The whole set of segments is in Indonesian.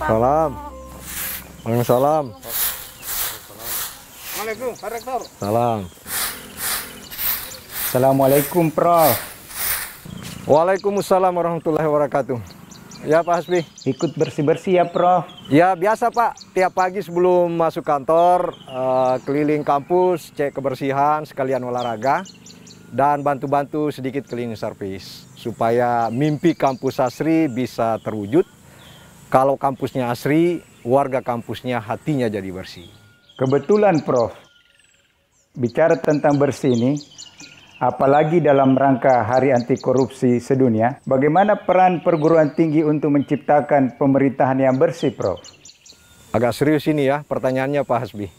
Salam. Waalaikumsalam. Assalamualaikum, Pak Rektor. Salam. Assalamualaikum, Prof. Waalaikumsalam warahmatullahi wabarakatuh. Ya Pak Hasbi. Ikut bersih-bersih ya, Prof. Ya biasa Pak, tiap pagi sebelum masuk kantor, keliling kampus, cek kebersihan, sekalian olahraga, dan bantu-bantu sedikit cleaning service. Supaya mimpi kampus Asri bisa terwujud. Kalau kampusnya asri, warga kampusnya hatinya jadi bersih. Kebetulan, Prof. Bicara tentang bersih ini, apalagi dalam rangka Hari Anti Korupsi Sedunia, bagaimana peran perguruan tinggi untuk menciptakan pemerintahan yang bersih, Prof? Agak serius ini ya pertanyaannya Pak Hasbi.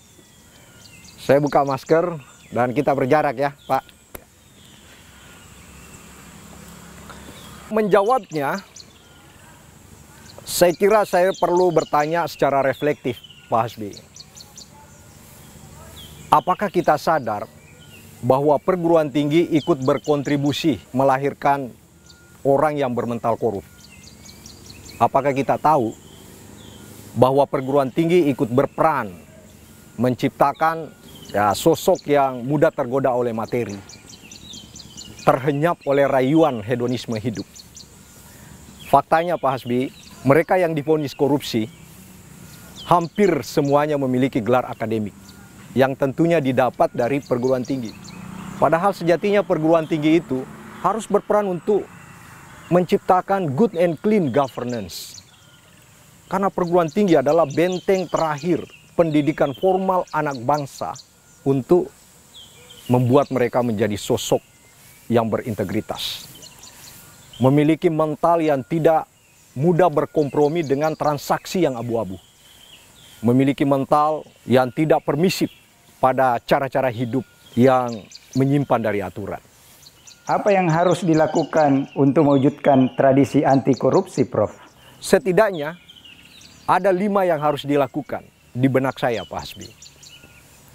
Saya buka masker dan kita berjarak ya Pak. Menjawabnya, saya kira saya perlu bertanya secara reflektif Pak Hasbi. Apakah kita sadar bahwa perguruan tinggi ikut berkontribusi melahirkan orang yang bermental korup? Apakah kita tahu bahwa perguruan tinggi ikut berperan menciptakan sosok yang mudah tergoda oleh materi, terhenyap oleh rayuan hedonisme hidup? Faktanya Pak Hasbi, mereka yang divonis korupsi hampir semuanya memiliki gelar akademik yang tentunya didapat dari perguruan tinggi. Padahal sejatinya perguruan tinggi itu harus berperan untuk menciptakan good and clean governance. Karena perguruan tinggi adalah benteng terakhir pendidikan formal anak bangsa untuk membuat mereka menjadi sosok yang berintegritas. Memiliki mental yang tidak mudah berkompromi dengan transaksi yang abu-abu. Memiliki mental yang tidak permisif pada cara-cara hidup yang menyimpan dari aturan. Apa yang harus dilakukan untuk mewujudkan tradisi anti korupsi, Prof? Setidaknya ada 5 yang harus dilakukan di benak saya, Pak Hasbi.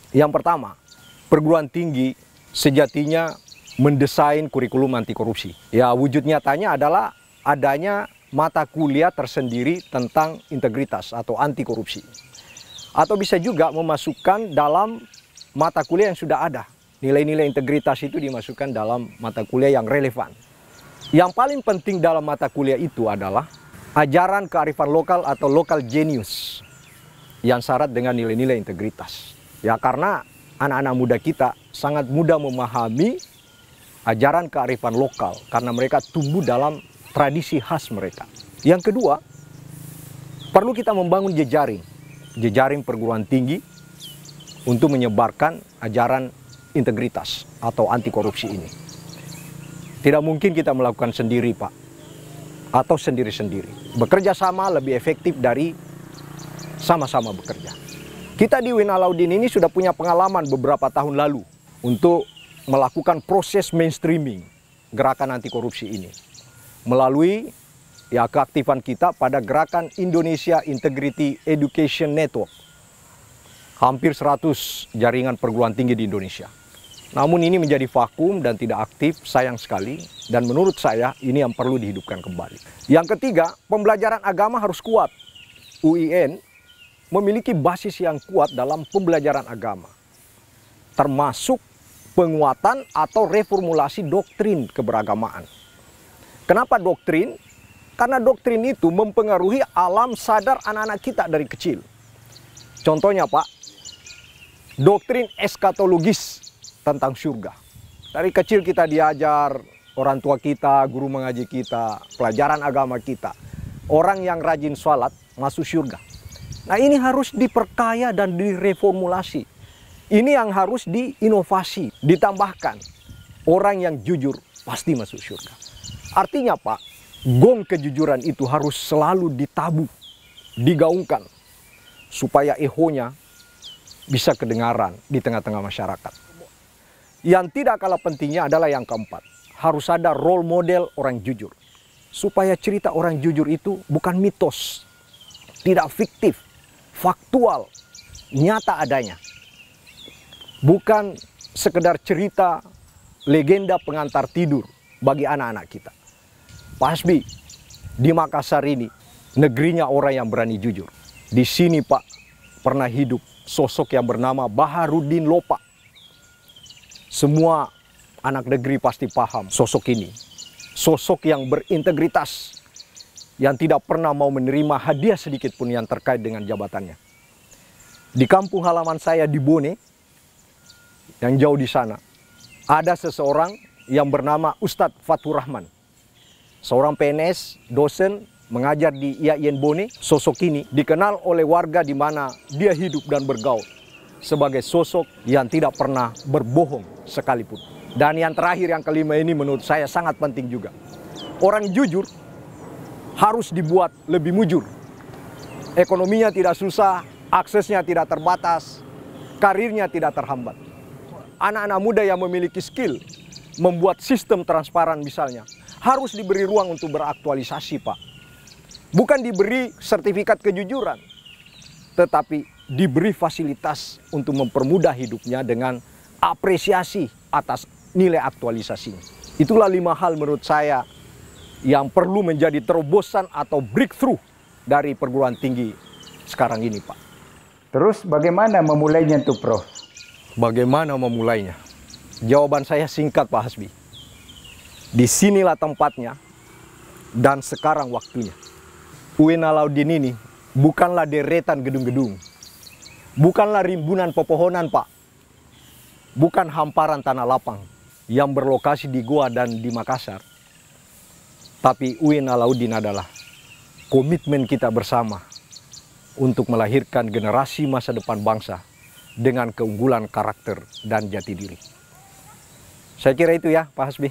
Yang pertama, perguruan tinggi sejatinya mendesain kurikulum anti korupsi. Ya, wujud nyatanya adalah adanya mata kuliah tersendiri tentang integritas atau anti korupsi. Atau bisa juga memasukkan dalam mata kuliah yang sudah ada. Nilai-nilai integritas itu dimasukkan dalam mata kuliah yang relevan. Yang paling penting dalam mata kuliah itu adalah ajaran kearifan lokal atau local genius yang syarat dengan nilai-nilai integritas. Ya, karena anak-anak muda kita sangat mudah memahami ajaran kearifan lokal karena mereka tumbuh dalam tradisi khas mereka. Yang kedua, perlu kita membangun jejaring perguruan tinggi untuk menyebarkan ajaran integritas atau anti korupsi ini. Tidak mungkin kita melakukan sendiri, Pak, atau sendiri-sendiri. Bekerja sama lebih efektif dari sama-sama bekerja. Kita di UIN Alauddin ini sudah punya pengalaman beberapa tahun lalu untuk melakukan proses mainstreaming gerakan anti korupsi ini melalui keaktifan kita pada gerakan Indonesia Integrity Education Network. Hampir 100 jaringan perguruan tinggi di Indonesia. Namun ini menjadi vakum dan tidak aktif, sayang sekali. Dan menurut saya ini yang perlu dihidupkan kembali. Yang ketiga, pembelajaran agama harus kuat. UIN memiliki basis yang kuat dalam pembelajaran agama. Termasuk penguatan atau reformulasi doktrin keberagamaan. Kenapa doktrin? Karena doktrin itu mempengaruhi alam sadar anak-anak kita dari kecil. Contohnya Pak, doktrin eskatologis tentang surga. Dari kecil kita diajar, orang tua kita, guru mengaji kita, pelajaran agama kita. Orang yang rajin sholat masuk surga. Nah ini harus diperkaya dan direformulasi. Ini yang harus diinovasi, ditambahkan. Orang yang jujur pasti masuk surga. Artinya Pak, gong kejujuran itu harus selalu ditabuh, digaungkan. Supaya ehonya bisa kedengaran di tengah-tengah masyarakat. Yang tidak kalah pentingnya adalah yang keempat. Harus ada role model orang jujur. Supaya cerita orang jujur itu bukan mitos. Tidak fiktif, faktual, nyata adanya. Bukan sekedar cerita legenda pengantar tidur bagi anak-anak kita. Pak Hasbi, di Makassar ini negerinya orang yang berani jujur. Di sini Pak, pernah hidup sosok yang bernama Baharudin Lopa. Semua anak negeri pasti paham sosok ini. Sosok yang berintegritas, yang tidak pernah mau menerima hadiah sedikit pun yang terkait dengan jabatannya. Di kampung halaman saya di Bone, yang jauh di sana, ada seseorang yang bernama Ustadz Fatur Rahman. Seorang PNS, dosen, mengajar di IAIN Bone. Sosok ini dikenal oleh warga di mana dia hidup dan bergaul sebagai sosok yang tidak pernah berbohong sekalipun. Dan yang terakhir, yang kelima ini menurut saya sangat penting juga. Orang jujur harus dibuat lebih mujur. Ekonominya tidak susah, aksesnya tidak terbatas, karirnya tidak terhambat. Anak-anak muda yang memiliki skill membuat sistem transparan misalnya, harus diberi ruang untuk beraktualisasi, Pak. Bukan diberi sertifikat kejujuran, tetapi diberi fasilitas untuk mempermudah hidupnya dengan apresiasi atas nilai aktualisasinya. Itulah 5 hal menurut saya yang perlu menjadi terobosan atau breakthrough dari perguruan tinggi sekarang ini, Pak. Terus bagaimana memulainya itu, Prof? Bagaimana memulainya? Jawaban saya singkat, Pak Hasbi. Disinilah tempatnya dan sekarang waktunya. UIN Alauddin ini bukanlah deretan gedung-gedung, bukanlah rimbunan pepohonan, Pak. Bukan hamparan tanah lapang yang berlokasi di Goa dan di Makassar. Tapi UIN Alauddin adalah komitmen kita bersama untuk melahirkan generasi masa depan bangsa dengan keunggulan karakter dan jati diri. Saya kira itu ya, Pak Hasbi.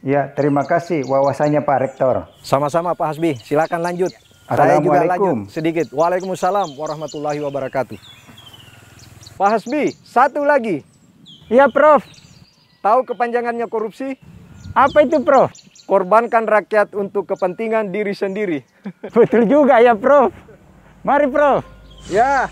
Ya, terima kasih wawasannya Pak Rektor. Sama-sama Pak Hasbi, silakan lanjut. Saya juga lanjut sedikit. Waalaikumsalam warahmatullahi wabarakatuh. Pak Hasbi, satu lagi. Iya, Prof. Tahu kepanjangannya korupsi? Apa itu, Prof? Korbankan rakyat untuk kepentingan diri sendiri. Betul juga ya, Prof. Mari, Prof. Ya.